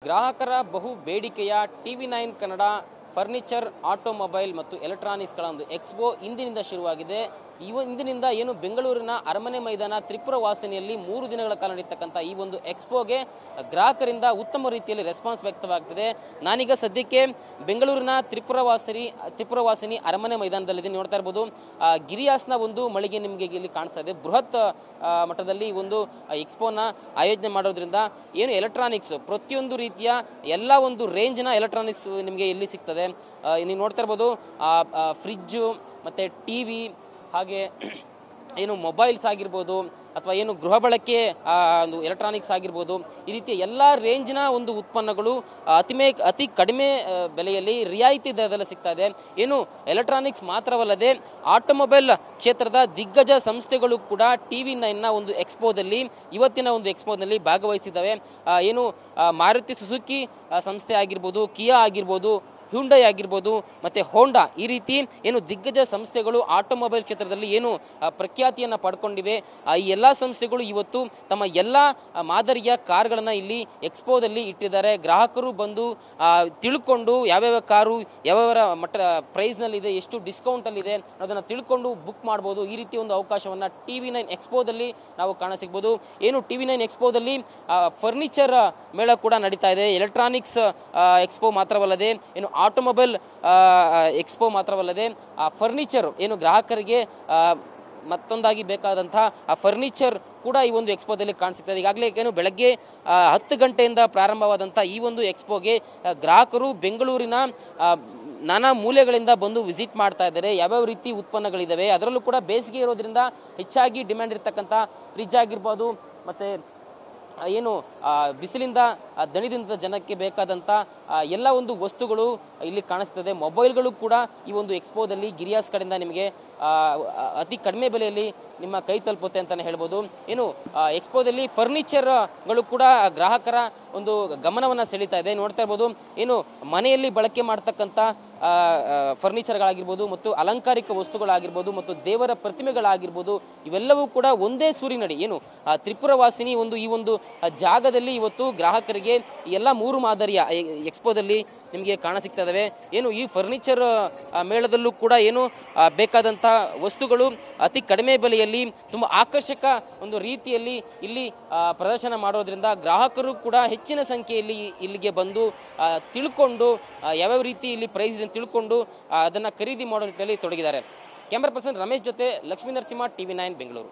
ಗ್ರಾಹಕರ ಬಹು ಬೇಡಿಕೆಯ TV9 ಕನ್ನಡ ಫರ್ನಿಚರ್, ಆಟೋಮೊಬೈಲ್ ಮತ್ತು ಎಲೆಕ್ಟ್ರಾನಿಕ್ಸ್ಗಳ ಒಂದು ಎಕ್ಸ್ಪೋ ಇಂದಿನಿಂದ ಶುರುವಾಗಿದೆ. ಇಂದಿನಿಂದ ಏನು ಬೆಂಗಳೂರಿನ ಅರಮನೆ ಮೈದಾನ ತ್ರಿಪುರ ವಾಸಿನಿಯಲ್ಲಿ 3 ದಿನಗಳ ಕಾಲ ನಡೆಯತಕ್ಕಂಥ ಈ ಒಂದು ಎಕ್ಸ್ಪೋಗೆ ಗ್ರಾಹಕರಿಂದ ಉತ್ತಮ ರೀತಿಯಲ್ಲಿ ರೆಸ್ಪಾನ್ಸ್ ವ್ಯಕ್ತವಾಗ್ತಿದೆ. ನಾನೀಗ ಸದ್ಯಕ್ಕೆ ಬೆಂಗಳೂರಿನ ತ್ರಿಪುರ ವಾಸಿನಿ ಅರಮನೆ ಮೈದಾನದಲ್ಲಿದೆ. ನೋಡ್ತಾ ಇರ್ಬೋದು ಗಿರಿಯಾಸ್ನ ಒಂದು ಮಳಿಗೆ ನಿಮಗೆ ಇಲ್ಲಿ ಕಾಣಿಸ್ತಾ ಇದೆ. ಬೃಹತ್ ಮಟ್ಟದಲ್ಲಿ ಒಂದು ಎಕ್ಸ್ಪೋನ ಆಯೋಜನೆ ಮಾಡೋದ್ರಿಂದ ಏನು ಎಲೆಕ್ಟ್ರಾನಿಕ್ಸ್ ಪ್ರತಿಯೊಂದು ರೀತಿಯ ಎಲ್ಲ ಒಂದು ರೇಂಜ್ನ ಎಲೆಕ್ಟ್ರಾನಿಕ್ಸ್ ನಿಮಗೆ ಇಲ್ಲಿ ಸಿಗ್ತದೆ. ನೀವು ನೋಡ್ತಾ ಇರ್ಬೋದು ಫ್ರಿಜ್ಜು ಮತ್ತು ಟಿವಿ, ಹಾಗೆ ಏನು ಮೊಬೈಲ್ಸ್ ಆಗಿರ್ಬೋದು ಅಥವಾ ಏನು ಗೃಹ ಬಳಕೆ ಒಂದು ಎಲೆಕ್ಟ್ರಾನಿಕ್ಸ್ ಆಗಿರ್ಬೋದು, ಈ ರೀತಿಯ ಎಲ್ಲ ರೇಂಜ್ನ ಒಂದು ಉತ್ಪನ್ನಗಳು ಅತಿ ಕಡಿಮೆ ಬೆಲೆಯಲ್ಲಿ ರಿಯಾಯಿತಿ ದರದಲ್ಲಿ ಸಿಗ್ತಾ ಇದೆ. ಏನು ಎಲೆಕ್ಟ್ರಾನಿಕ್ಸ್ ಮಾತ್ರವಲ್ಲದೆ ಆಟೋಮೊಬೈಲ್ ಕ್ಷೇತ್ರದ ದಿಗ್ಗಜ ಸಂಸ್ಥೆಗಳು ಕೂಡ TV9ನ ಒಂದು ಎಕ್ಸ್ಪೋದಲ್ಲಿ ಇವತ್ತಿನ ಒಂದು ಎಕ್ಸ್ಪೋದಲ್ಲಿ ಭಾಗವಹಿಸಿದ್ದಾವೆ. ಏನು ಮಾರುತಿ ಸುಜುಕಿ ಸಂಸ್ಥೆ ಆಗಿರ್ಬೋದು, ಕಿಯಾ ಆಗಿರ್ಬೋದು, ಹ್ಯುಂಡೈ ಆಗಿರ್ಬೋದು ಮತ್ತು ಹೋಂಡಾ, ಈ ರೀತಿ ಏನು ದಿಗ್ಗಜ ಸಂಸ್ಥೆಗಳು ಆಟೋಮೊಬೈಲ್ ಕ್ಷೇತ್ರದಲ್ಲಿ ಏನು ಪ್ರಖ್ಯಾತಿಯನ್ನು ಪಡ್ಕೊಂಡಿವೆ. ಈ ಎಲ್ಲ ಸಂಸ್ಥೆಗಳು ಇವತ್ತು ತಮ್ಮ ಎಲ್ಲ ಮಾದರಿಯ ಕಾರ್ಗಳನ್ನು ಇಲ್ಲಿ ಎಕ್ಸ್ಪೋದಲ್ಲಿ ಇಟ್ಟಿದ್ದಾರೆ. ಗ್ರಾಹಕರು ಬಂದು ತಿಳ್ಕೊಂಡು ಯಾವ್ಯಾವ ಕಾರು ಯಾವ್ಯಾವ ಪ್ರೈಸ್ನಲ್ಲಿದೆ, ಎಷ್ಟು ಡಿಸ್ಕೌಂಟಲ್ಲಿದೆ ಅನ್ನೋದನ್ನು ತಿಳ್ಕೊಂಡು ಬುಕ್ ಮಾಡ್ಬೋದು. ಈ ರೀತಿ ಒಂದು ಅವಕಾಶವನ್ನು TV9 ಎಕ್ಸ್ಪೋದಲ್ಲಿ ನಾವು ಕಾಣಸಿಗ್ಬೋದು. ಏನು TV9 ಎಕ್ಸ್ಪೋದಲ್ಲಿ ಫರ್ನಿಚರ್ ಮೇಳ ಕೂಡ ನಡೀತಾ ಇದೆ. ಎಲೆಕ್ಟ್ರಾನಿಕ್ಸ್ ಎಕ್ಸ್ಪೋ ಮಾತ್ರವಲ್ಲದೆ ಏನು ಆಟೋಮೊಬೈಲ್ ಎಕ್ಸ್ಪೋ ಮಾತ್ರವಲ್ಲದೆ ಫರ್ನಿಚರ್ ಏನು ಗ್ರಾಹಕರಿಗೆ ಮತ್ತೊಂದಾಗಿ ಬೇಕಾದಂಥ ಆ ಫರ್ನಿಚರ್ ಕೂಡ ಈ ಒಂದು ಎಕ್ಸ್ಪೋದಲ್ಲಿ ಕಾಣಿಸುತ್ತದೆ. ಈಗಾಗಲೇ ಏನು ಬೆಳಗ್ಗೆ 10 ಗಂಟೆಯಿಂದ ಪ್ರಾರಂಭವಾದಂಥ ಈ ಒಂದು ಎಕ್ಸ್ಪೋಗೆ ಗ್ರಾಹಕರು ಬೆಂಗಳೂರಿನ ನಾನಾ ಮೂಲೆಗಳಿಂದ ಬಂದು ವಿಸಿಟ್ ಮಾಡ್ತಾ ಇದ್ದಾರೆ. ಯಾವ್ಯಾವ ರೀತಿ ಉತ್ಪನ್ನಗಳಿದ್ದಾವೆ, ಅದರಲ್ಲೂ ಕೂಡ ಬೇಸಿಗೆ ಇರೋದ್ರಿಂದ ಹೆಚ್ಚಾಗಿ ಡಿಮ್ಯಾಂಡ್ ಇರ್ತಕ್ಕಂಥ ಫ್ರಿಜ್ ಆಗಿರ್ಬೋದು, ಮತ್ತು ಏನು ಬಿಸಿಲಿಂದ ದಣಿದಿಂದ ಜನಕ್ಕೆ ಬೇಕಾದಂಥ ಎಲ್ಲ ಒಂದು ವಸ್ತುಗಳು ಇಲ್ಲಿ ಕಾಣಿಸ್ತದೆ. ಮೊಬೈಲ್ಗಳು ಕೂಡ ಈ ಒಂದು ಎಕ್ಸ್ಪೋದಲ್ಲಿ ಗಿರಿಯಾಸ್ ಕಡೆಯಿಂದ ನಿಮಗೆ ಅತಿ ಕಡಿಮೆ ಬೆಲೆಯಲ್ಲಿ ನಿಮ್ಮ ಕೈ ತಲುಪುತ್ತೆ ಅಂತಲೇ ಹೇಳ್ಬೋದು. ಏನು ಎಕ್ಸ್ಪೋದಲ್ಲಿ ಫರ್ನಿಚರ್ಗಳು ಕೂಡ ಗ್ರಾಹಕರ ಒಂದು ಗಮನವನ್ನು ಸೆಳೀತಾ ಇದೆ. ನೋಡ್ತಾ ಇರ್ಬೋದು ಏನು ಮನೆಯಲ್ಲಿ ಬಳಕೆ ಮಾಡ್ತಕ್ಕಂಥ ಫರ್ನಿಚರ್ಗಳಾಗಿರ್ಬೋದು ಮತ್ತು ಅಲಂಕಾರಿಕ ವಸ್ತುಗಳಾಗಿರ್ಬೋದು ಮತ್ತು ದೇವರ ಪ್ರತಿಮೆಗಳಾಗಿರ್ಬೋದು, ಇವೆಲ್ಲವೂ ಕೂಡ ಒಂದೇ ಸೂರಿನಡಿ ಏನು ತ್ರಿಪುರ ವಾಸಿನಿ ಈ ಒಂದು ಜಾಗದಲ್ಲಿ ಇವತ್ತು ಗ್ರಾಹಕರಿಗೆ ಎಲ್ಲ 3 ಮಾದರಿಯ ಎಕ್ಸ್ಪೋದಲ್ಲಿ ನಿಮಗೆ ಕಾಣಸಿಗ್ತಾ ಇದ್ದಾವೆ. ಏನು ಈ ಫರ್ನಿಚರ್ ಮೇಳದಲ್ಲೂ ಕೂಡ ಏನು ಬೇಕಾದಂಥ ವಸ್ತುಗಳು ಅತಿ ಕಡಿಮೆ ಬೆಲೆಯಲ್ಲಿ ತುಂಬ ಆಕರ್ಷಕ ಒಂದು ರೀತಿಯಲ್ಲಿ ಇಲ್ಲಿ ಪ್ರದರ್ಶನ ಮಾಡೋದ್ರಿಂದ ಗ್ರಾಹಕರು ಕೂಡ ಹೆಚ್ಚಿನ ಸಂಖ್ಯೆಯಲ್ಲಿ ಇಲ್ಲಿಗೆ ಬಂದು ತಿಳ್ಕೊಂಡು ಯಾವ್ಯಾವ ರೀತಿ ಇಲ್ಲಿ ಪ್ರೈಸ್ ಇದೆ ತಿಳ್ಕೊಂಡು ಅದನ್ನು ಖರೀದಿ ಮಾಡೋ ನಿಟ್ಟಿನಲ್ಲಿ ತೊಡಗಿದ್ದಾರೆ. ಕ್ಯಾಮ್ರಾ ಪರ್ಸನ್ ರಮೇಶ್ ಜೊತೆ ಲಕ್ಷ್ಮೀ ನರಸಿಂಹ, TV9 ಬೆಂಗಳೂರು.